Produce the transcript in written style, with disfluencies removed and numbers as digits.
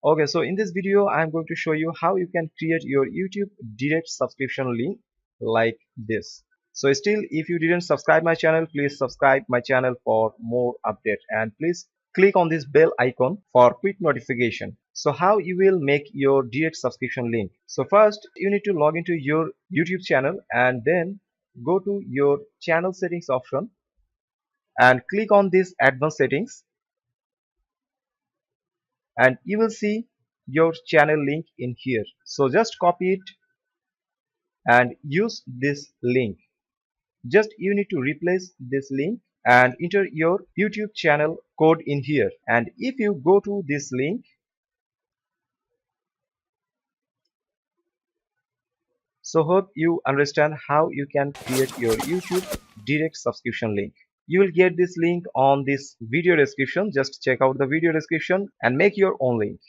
Okay, so in this video I'm going to show you how you can create your YouTube direct subscription link like this. So still, if you didn't subscribe my channel, please subscribe my channel for more update, and please click on this bell icon for quick notification. So how you will make your direct subscription link? So first you need to log into your YouTube channel and then go to your channel settings option and click on this advanced settings, and you will see your channel link in here. So just copy it and use this link. Just you need to replace this link and enter your YouTube channel code in here. And if you go to this link, so hope you understand how you can create your YouTube direct subscription link. You will get this link on this video description. Just check out the video description and make your own link.